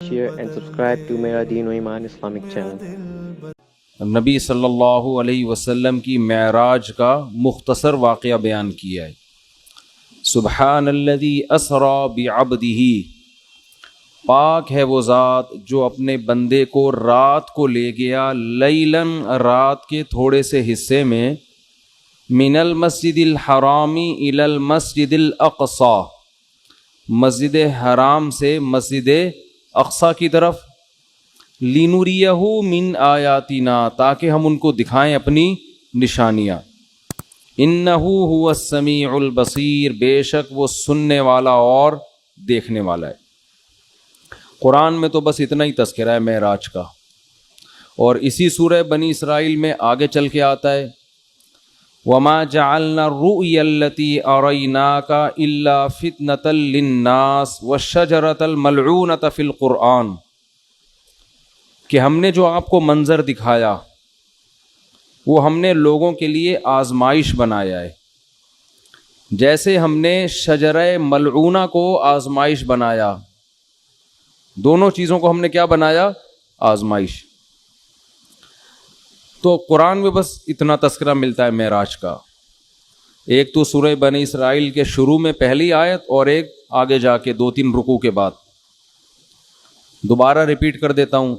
share and subscribe to Mera Deen o Iman Islamic channel. نبی صلی اللہ علیہ وسلم کی معراج کا مختصر واقعہ بیان کیا ہے۔ سبحان الذی اسری بعبدہ، پاک ہے وہ ذات جو اپنے بندے کو رات کو لے گیا، لیلاً رات کے تھوڑے سے حصے میں، من المسجد الحرام الی المسجد الاقصی، مسجد حرام سے مسجد اقصی کی طرف، لِنُرِيَهُ مِنْ آیاتنا، تاکہ ہم ان کو دکھائیں اپنی نشانیاں۔ إِنَّهُ هُوَ السَّمِيعُ الْبَصِيرُ، بے شک وہ سننے والا اور دیکھنے والا ہے۔ قرآن میں تو بس اتنا ہی تذکرہ ہے معراج کا، اور اسی سورہ بنی اسرائیل میں آگے چل کے آتا ہے وَمَا جَعَلْنَا الرُّؤْيَا الَّتِي أَرَيْنَاكَ إِلَّا فِتْنَةً لِلنَّاسِ وَالشَّجَرَةَ الْمَلْعُونَةَ فِي الْقُرْآنِ، کہ ہم نے جو آپ کو منظر دکھایا وہ ہم نے لوگوں کے لیے آزمائش بنایا ہے، جیسے ہم نے شجرہ ملعونہ کو آزمائش بنایا۔ دونوں چیزوں کو ہم نے کیا بنایا؟ آزمائش۔ تو قرآن میں بس اتنا تذکرہ ملتا ہے معراج کا، ایک تو سورہ بنی اسرائیل کے شروع میں پہلی آیت، اور ایک آگے جا کے 2-3 رکوع کے بعد۔ دوبارہ ریپیٹ کر دیتا ہوں،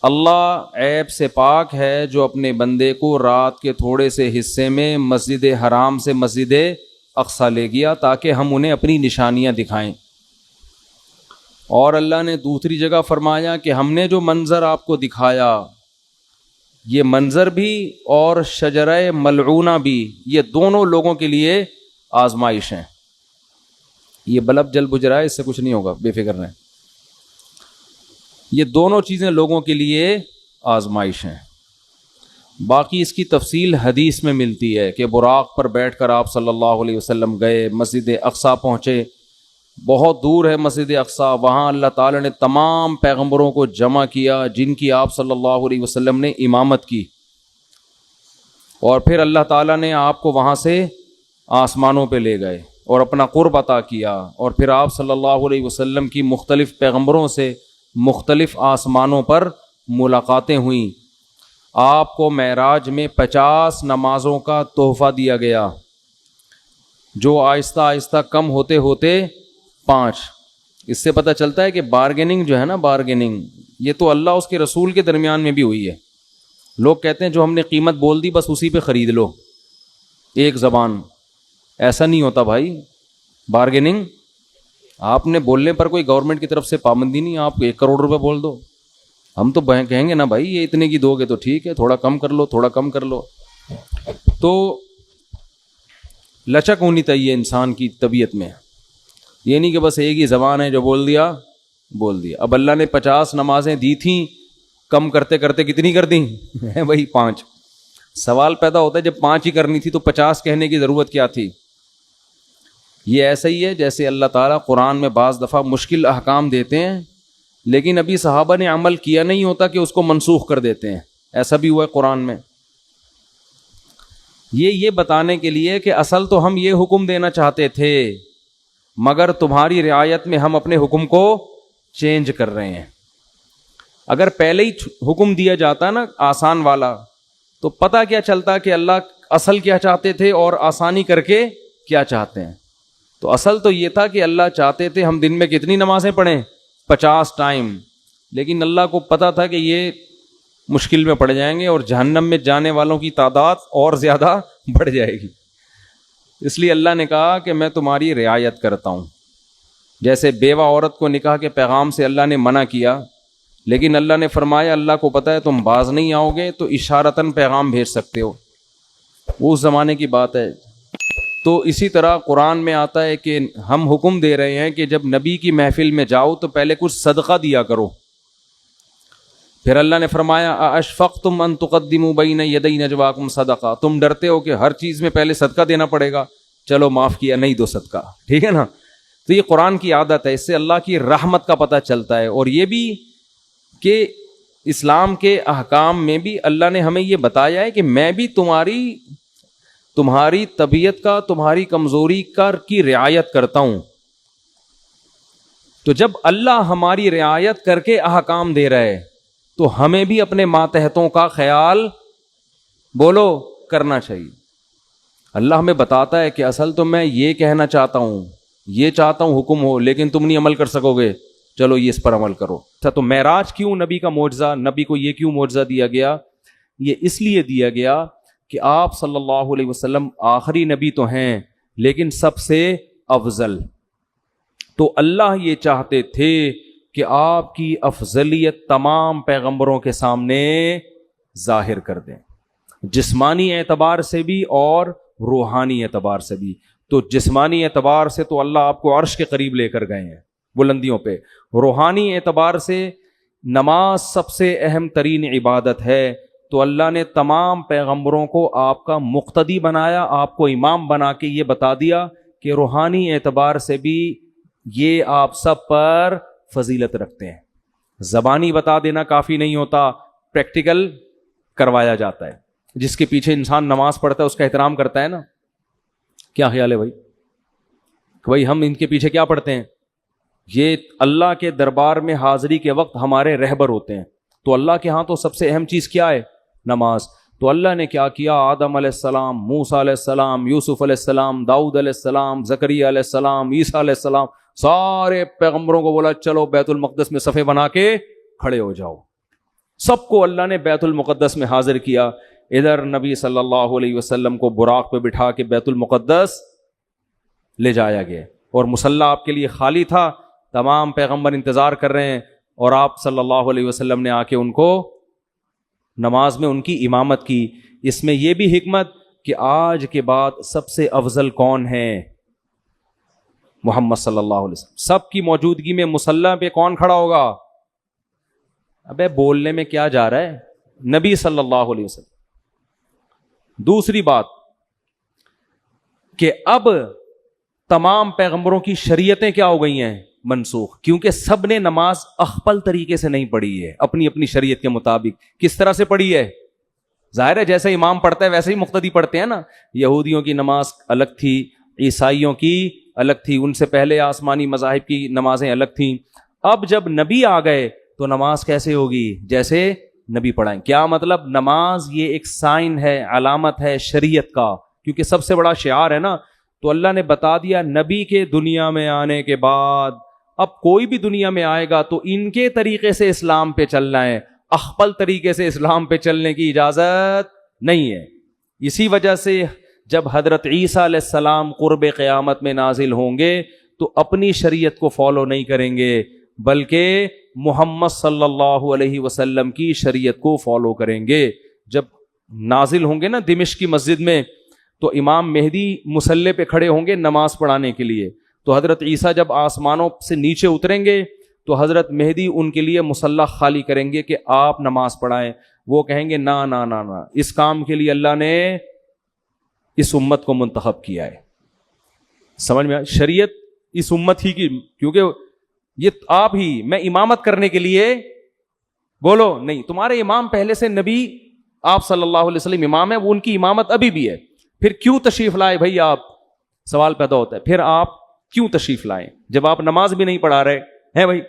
اللہ عیب سے پاک ہے جو اپنے بندے کو رات کے تھوڑے سے حصے میں مسجد حرام سے مسجد اقصی لے گیا تاکہ ہم انہیں اپنی نشانیاں دکھائیں۔ اور اللہ نے دوسری جگہ فرمایا کہ ہم نے جو منظر آپ کو دکھایا، یہ منظر بھی اور شجرہ ملعونہ بھی، یہ دونوں لوگوں کے لیے آزمائش ہیں۔ یہ بلب جل بجھ رہا ہے، اس سے کچھ نہیں ہوگا، بے فکر رہیں۔ یہ دونوں چیزیں لوگوں کے لیے آزمائش ہیں۔ باقی اس کی تفصیل حدیث میں ملتی ہے کہ براق پر بیٹھ کر آپ صلی اللہ علیہ وسلم گئے، مسجد اقصی پہنچے، بہت دور ہے مسجد اقصی، وہاں اللہ تعالی نے تمام پیغمبروں کو جمع کیا جن کی آپ صلی اللہ علیہ وسلم نے امامت کی، اور پھر اللہ تعالیٰ نے آپ کو وہاں سے آسمانوں پہ لے گئے اور اپنا قرب عطا کیا، اور پھر آپ صلی اللہ علیہ وسلم کی مختلف پیغمبروں سے مختلف آسمانوں پر ملاقاتیں ہوئیں۔ آپ کو معراج میں 50 نمازوں کا تحفہ دیا گیا، جو آہستہ آہستہ کم ہوتے ہوتے 5۔ اس سے پتہ چلتا ہے کہ بارگیننگ جو ہے نا، بارگیننگ یہ تو اللہ اس کے رسول کے درمیان میں بھی ہوئی ہے۔ لوگ کہتے ہیں جو ہم نے قیمت بول دی بس اسی پہ خرید لو، ایک زبان۔ ایسا نہیں ہوتا بھائی، بارگیننگ آپ نے بولنے پر کوئی گورنمنٹ کی طرف سے پابندی نہیں، آپ 1 کروڑ روپے بول دو، ہم تو کہیں گے نا بھائی یہ اتنے کی دو گے تو ٹھیک ہے، تھوڑا کم کر لو، تھوڑا کم کر لو۔ تو لچک ہونی چاہیے انسان کی طبیعت میں، یہ نہیں کہ بس ایک ہی زبان ہے جو بول دیا بول دیا۔ اب اللہ نے 50 نمازیں دی تھیں، کم کرتے کرتے کتنی کر دیں ہیں بھائی؟ 5۔ سوال پیدا ہوتا ہے جب 5 ہی کرنی تھی تو 50 کہنے کی ضرورت کیا تھی؟ یہ ایسا ہی ہے جیسے اللہ تعالیٰ قرآن میں بعض دفعہ مشکل احکام دیتے ہیں لیکن ابھی صحابہ نے عمل کیا نہیں ہوتا کہ اس کو منسوخ کر دیتے ہیں، ایسا بھی ہوا ہے قرآن میں۔ یہ بتانے کے لیے کہ اصل تو ہم یہ حکم دینا چاہتے تھے مگر تمہاری رعایت میں ہم اپنے حکم کو چینج کر رہے ہیں۔ اگر پہلے ہی حکم دیا جاتا نا آسان والا تو پتہ کیا چلتا کہ اللہ اصل کیا چاہتے تھے اور آسانی کر کے کیا چاہتے ہیں۔ تو اصل تو یہ تھا کہ اللہ چاہتے تھے ہم دن میں کتنی نمازیں پڑھیں؟ 50 ٹائم، لیکن اللہ کو پتا تھا کہ یہ مشکل میں پڑ جائیں گے اور جہنم میں جانے والوں کی تعداد اور زیادہ بڑھ جائے گی، اس لیے اللہ نے کہا کہ میں تمہاری رعایت کرتا ہوں۔ جیسے بیوہ عورت کو نکاح کے پیغام سے اللہ نے منع کیا، لیکن اللہ نے فرمایا اللہ کو پتہ ہے تم باز نہیں آؤ گے تو اشارتاً پیغام بھیج سکتے ہو، وہ اس زمانے کی بات ہے۔ تو اسی طرح قرآن میں آتا ہے کہ ہم حکم دے رہے ہیں کہ جب نبی کی محفل میں جاؤ تو پہلے کچھ صدقہ دیا کرو۔ پھر اللہ نے فرمایا اشفقتم ان تقدموا بین یدی نجواکم صدقہ، تم ڈرتے ہو کہ ہر چیز میں پہلے صدقہ دینا پڑے گا، چلو معاف کیا، نہیں دو صدقہ، ٹھیک ہے نا۔ تو یہ قرآن کی عادت ہے، اس سے اللہ کی رحمت کا پتہ چلتا ہے، اور یہ بھی کہ اسلام کے احکام میں بھی اللہ نے ہمیں یہ بتایا ہے کہ میں بھی تمہاری طبیعت کا، تمہاری کمزوری کی رعایت کرتا ہوں۔ تو جب اللہ ہماری رعایت کر کے احکام دے رہا ہے تو ہمیں بھی اپنے ماتحتوں کا خیال بولو کرنا چاہیے. اللہ ہمیں بتاتا ہے کہ اصل تو میں یہ کہنا چاہتا ہوں، یہ چاہتا ہوں حکم ہو، لیکن تم نہیں عمل کر سکو گے، چلو یہ اس پر عمل کرو. اچھا، تو معراج کیوں نبی کا معجزہ، نبی کو یہ کیوں معجزہ دیا گیا؟ یہ اس لیے دیا گیا کہ آپ صلی اللہ علیہ وسلم آخری نبی تو ہیں لیکن سب سے افضل. تو اللہ یہ چاہتے تھے کہ آپ کی افضلیت تمام پیغمبروں کے سامنے ظاہر کر دیں، جسمانی اعتبار سے بھی اور روحانی اعتبار سے بھی. تو جسمانی اعتبار سے تو اللہ آپ کو عرش کے قریب لے کر گئے ہیں بلندیوں پہ. روحانی اعتبار سے نماز سب سے اہم ترین عبادت ہے، تو اللہ نے تمام پیغمبروں کو آپ کا مقتدی بنایا، آپ کو امام بنا کے یہ بتا دیا کہ روحانی اعتبار سے بھی یہ آپ سب پر فضیلت رکھتے ہیں. زبانی بتا دینا کافی نہیں ہوتا، پریکٹیکل کروایا جاتا ہے. جس کے پیچھے انسان نماز پڑھتا ہے اس کا احترام کرتا ہے نا. کیا خیال ہے بھائی؟ کہ بھائی ہم ان کے پیچھے کیا پڑھتے ہیں؟ یہ اللہ کے دربار میں حاضری کے وقت ہمارے رہبر ہوتے ہیں. تو اللہ کے ہاں تو سب سے اہم چیز کیا ہے؟ نماز. تو اللہ نے کیا کیا؟ آدم علیہ السلام، موسیٰ علیہ السلام، یوسف علیہ السلام، داؤد علیہ السلام، زکریا علیہ السلام، عیسیٰ علیہ السلام، سارے پیغمبروں کو بولا چلو بیت المقدس میں صفے بنا کے کھڑے ہو جاؤ. سب کو اللہ نے بیت المقدس میں حاضر کیا. ادھر نبی صلی اللہ علیہ وسلم کو براق پہ بٹھا کے بیت المقدس لے جایا گیا اور مصلی آپ کے لیے خالی تھا. تمام پیغمبر انتظار کر رہے ہیں اور آپ صلی اللہ علیہ وسلم نے آ کے ان کو نماز میں ان کی امامت کی. اس میں یہ بھی حکمت کہ آج کے بعد سب سے افضل کون ہے؟ محمد صلی اللہ علیہ وسلم. سب کی موجودگی میں مصلی پہ کون کھڑا ہوگا؟ ابے بولنے میں کیا جا رہا ہے؟ نبی صلی اللہ علیہ وسلم. دوسری بات کہ اب تمام پیغمبروں کی شریعتیں کیا ہو گئی ہیں؟ منسوخ. کیونکہ سب نے نماز اخپل طریقے سے نہیں پڑھی ہے، اپنی اپنی شریعت کے مطابق. کس طرح سے پڑھی ہے؟ ظاہر ہے جیسے امام پڑھتا ہے ویسے ہی مقتدی پڑھتے ہیں نا. یہودیوں کی نماز الگ تھی، عیسائیوں کی الگ تھی، ان سے پہلے آسمانی مذاہب کی نمازیں الگ تھیں. اب جب نبی آ گئے تو نماز کیسے ہوگی؟ جیسے نبی پڑھائیں. کیا مطلب؟ نماز یہ ایک سائن ہے، علامت ہے شریعت کا، کیونکہ سب سے بڑا شعار ہے نا. تو اللہ نے بتا دیا نبی کے دنیا میں آنے کے بعد اب کوئی بھی دنیا میں آئے گا تو ان کے طریقے سے اسلام پہ چلنا ہے، اخپل طریقے سے اسلام پہ چلنے کی اجازت نہیں ہے. اسی وجہ سے جب حضرت عیسیٰ علیہ السلام قرب قیامت میں نازل ہوں گے تو اپنی شریعت کو فالو نہیں کریں گے بلکہ محمد صلی اللہ علیہ وسلم کی شریعت کو فالو کریں گے. جب نازل ہوں گے نا دمشق کی مسجد میں تو امام مہدی مصلی پہ کھڑے ہوں گے نماز پڑھانے کے لیے. تو حضرت عیسیٰ جب آسمانوں سے نیچے اتریں گے تو حضرت مہدی ان کے لیے مصلی خالی کریں گے کہ آپ نماز پڑھائیں. وہ کہیں گے نا نا نا نا، اس کام کے لیے اللہ نے اس امت کو منتخب کیا ہے. سمجھ میں شریعت اس امت ہی کی، کیونکہ یہ آپ ہی، میں امامت کرنے کے لیے بولو نہیں. تمہارے امام پہلے سے نبی آپ صلی اللہ علیہ وسلم امام ہے، وہ ان کی امامت ابھی بھی ہے. پھر کیوں تشریف لائے بھائی آپ؟ سوال پیدا ہوتا ہے پھر آپ کیوں تشریف لائیں جب آپ نماز بھی نہیں پڑھا رہے ہیں؟ بھائی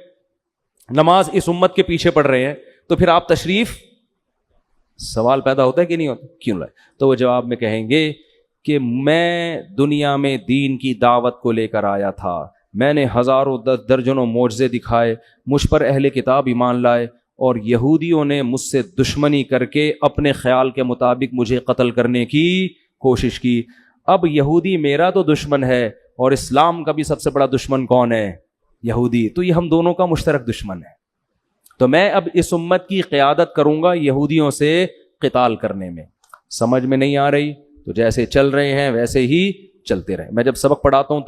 نماز اس امت کے پیچھے پڑھ رہے ہیں تو پھر آپ تشریف، سوال پیدا ہوتا ہے کہ نہیں ہوتا؟ کیوں لائے؟ تو وہ جواب میں کہیں گے کہ میں دنیا میں دین کی دعوت کو لے کر آیا تھا، میں نے ہزاروں درجنوں معجزے دکھائے، مجھ پر اہل کتاب ایمان لائے اور یہودیوں نے مجھ سے دشمنی کر کے اپنے خیال کے مطابق مجھے قتل کرنے کی کوشش کی. اب یہودی میرا تو دشمن ہے اور اسلام کا بھی سب سے بڑا دشمن کون ہے؟ یہودی. تو یہ ہم دونوں کا مشترک دشمن ہے. تو میں اب اس امت کی قیادت کروں گا یہودیوں سے قتال کرنے میں. سمجھ میں نہیں آ رہی تو جیسے چل رہے ہیں ویسے ہی چلتے رہے. میں جب سبق پڑھاتا ہوں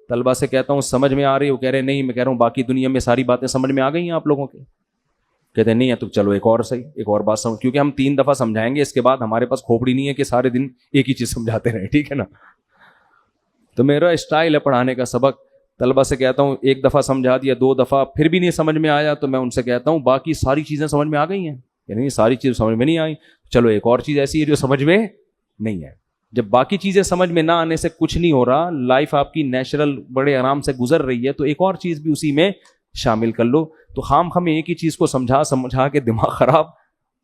طلبہ سے کہتا ہوں سمجھ میں آ رہی؟ وہ کہہ رہے نہیں. میں کہہ رہا ہوں باقی دنیا میں ساری باتیں سمجھ میں آ گئی ہیں آپ لوگوں کے؟ کہتے ہیں نہیں ہے. تو چلو ایک اور صحیح، ایک اور بات سمجھ، کیونکہ ہم 3 دفعہ سمجھائیں گے، اس کے بعد ہمارے پاس کھوپڑی نہیں ہے کہ سارے دن ایک ہی چیز سمجھاتے رہیں، ٹھیک ہے نا. تو میرا اسٹائل ہے پڑھانے کا. سبق طلبہ سے کہتا ہوں 1 دفعہ سمجھا دیا، 2 دفعہ پھر بھی نہیں سمجھ میں آیا تو میں ان سے کہتا ہوں باقی ساری چیزیں سمجھ میں آ گئی ہیں؟ یعنی ساری چیز سمجھ میں نہیں آئی، چلو ایک اور چیز ایسی ہے جو سمجھ میں نہیں ہے. جب باقی چیزیں سمجھ میں نہ آنے سے کچھ نہیں ہو رہا, لائف آپ کی نیچرل بڑے آرام سے گزر رہی ہے, تو ایک اور چیز بھی اسی میں شامل کر لو. تو خام ہمیں ایک ہی چیز کو سمجھا کے دماغ خراب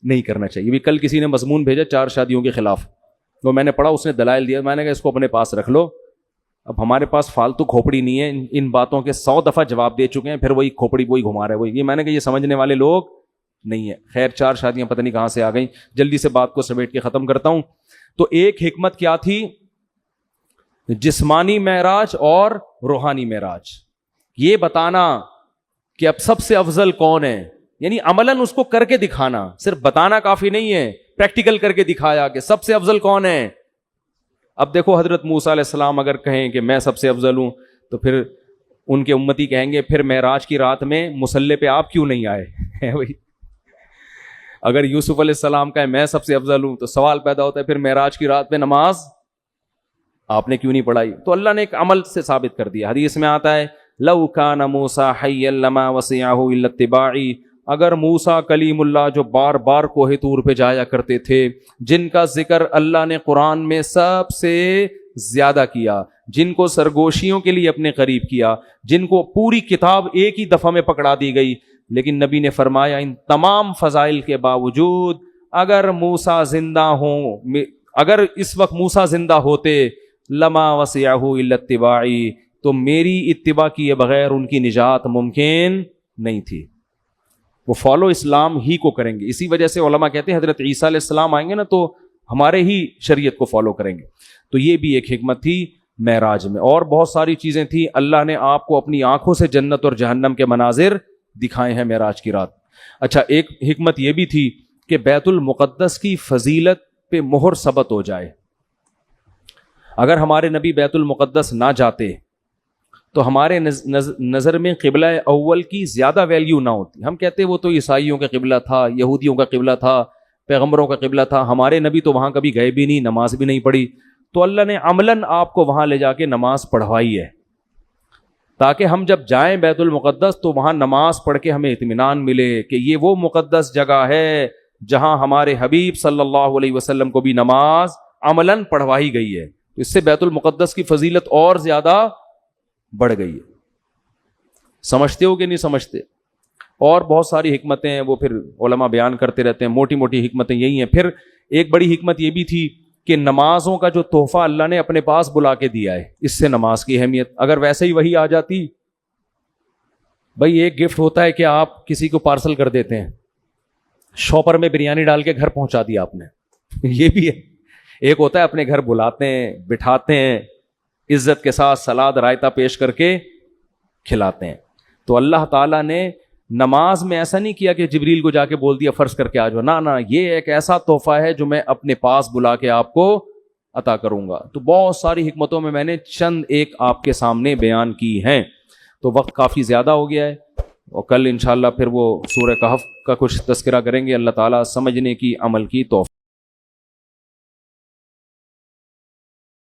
نہیں کرنا چاہیے. بھی کل کسی نے مضمون بھیجا 4 شادیوں کے خلاف, وہ میں نے پڑھا, اس نے دلائل دیا, میں نے کہا اس کو اپنے پاس رکھ لو. اب ہمارے پاس فالتو کھوپڑی نہیں ہے, ان باتوں کے 100 دفعہ جواب دے چکے ہیں, پھر وہی کھوپڑی وہی گھما رہے وہی. یہ میں نے کہا یہ سمجھنے والے لوگ نہیں ہے. خیر 4 شادیاں پتہ نہیں کہاں سے آ گئیں. جلدی سے بات کو سمیٹ کے ختم کرتا ہوں. تو ایک حکمت کیا تھی؟ جسمانی معراج اور روحانی معراج. یہ بتانا کہ اب سب سے افضل کون ہے, یعنی عملاً اس کو کر کے دکھانا. صرف بتانا کافی نہیں ہے, پریکٹیکل کر کے دکھایا کہ سب سے افضل کون ہے. اب دیکھو حضرت موسیٰ علیہ السلام اگر کہیں کہ میں سب سے افضل ہوں, تو پھر ان کے امتی کہیں گے پھر معراج کی رات میں مصلی پہ آپ کیوں نہیں آئے بھائی. اگر یوسف علیہ السلام کہیں میں سب سے افضل ہوں, تو سوال پیدا ہوتا ہے پھر معراج کی رات میں نماز آپ نے کیوں نہیں پڑھائی. تو اللہ نے ایک عمل سے ثابت کر دیا. حدیث میں آتا ہے لو کان موسیٰ حیا لما وسعہ الا اتباعی, اگر موسیٰ کلیم اللہ جو بار بار کوہ طور پہ جایا کرتے تھے, جن کا ذکر اللہ نے قرآن میں سب سے زیادہ کیا, جن کو سرگوشیوں کے لیے اپنے قریب کیا, جن کو پوری کتاب ایک ہی دفعہ میں پکڑا دی گئی, لیکن نبی نے فرمایا ان تمام فضائل کے باوجود اگر موسیٰ زندہ ہوں, اگر اس وقت موسیٰ زندہ ہوتے, لما وسعہ الا اتباعی, تو میری اتباع کیے بغیر ان کی نجات ممکن نہیں تھی. وہ فالو اسلام ہی کو کریں گے. اسی وجہ سے علماء کہتے ہیں حضرت عیسیٰ علیہ السلام آئیں گے نا تو ہمارے ہی شریعت کو فالو کریں گے. تو یہ بھی ایک حکمت تھی معراج میں. اور بہت ساری چیزیں تھیں. اللہ نے آپ کو اپنی آنکھوں سے جنت اور جہنم کے مناظر دکھائے ہیں معراج کی رات. اچھا, ایک حکمت یہ بھی تھی کہ بیت المقدس کی فضیلت پہ مہر ثبت ہو جائے. اگر ہمارے نبی بیت المقدس نہ جاتے تو ہمارے نظر میں قبلہ اول کی زیادہ ویلیو نہ ہوتی. ہم کہتے وہ تو عیسائیوں کا قبلہ تھا, یہودیوں کا قبلہ تھا, پیغمبروں کا قبلہ تھا, ہمارے نبی تو وہاں کبھی گئے بھی نہیں, نماز بھی نہیں پڑھی. تو اللہ نے عملاً آپ کو وہاں لے جا کے نماز پڑھوائی ہے, تاکہ ہم جب جائیں بیت المقدس تو وہاں نماز پڑھ کے ہمیں اطمینان ملے کہ یہ وہ مقدس جگہ ہے جہاں ہمارے حبیب صلی اللہ علیہ وسلم کو بھی نماز عملاً پڑھوائی گئی ہے. اس سے بیت المقدس کی فضیلت اور زیادہ بڑھ گئی ہے. سمجھتے ہو کہ نہیں سمجھتے؟ اور بہت ساری حکمتیں ہیں, وہ پھر علماء بیان کرتے رہتے ہیں. موٹی موٹی حکمتیں یہی ہیں. پھر ایک بڑی حکمت یہ بھی تھی کہ نمازوں کا جو تحفہ اللہ نے اپنے پاس بلا کے دیا ہے, اس سے نماز کی اہمیت. اگر ویسے ہی وہی آ جاتی, بھائی ایک گفٹ ہوتا ہے کہ آپ کسی کو پارسل کر دیتے ہیں, شاپر میں بریانی ڈال کے گھر پہنچا دیا آپ نے, یہ بھی ہے. ایک ہوتا ہے اپنے گھر بلاتے ہیں, بٹھاتے ہیں, عزت کے ساتھ سلاد رائتا پیش کر کے کھلاتے ہیں. تو اللہ تعالیٰ نے نماز میں ایسا نہیں کیا کہ جبریل کو جا کے بول دیا فرض کر کے آ جاؤ, نہ, یہ ایک ایسا تحفہ ہے جو میں اپنے پاس بلا کے آپ کو عطا کروں گا. تو بہت ساری حکمتوں میں نے چند ایک آپ کے سامنے بیان کی ہیں. تو وقت کافی زیادہ ہو گیا ہے, اور کل انشاءاللہ پھر وہ سورہ کہف کا کچھ تذکرہ کریں گے. اللہ تعالیٰ سمجھنے کی, عمل کی توفیق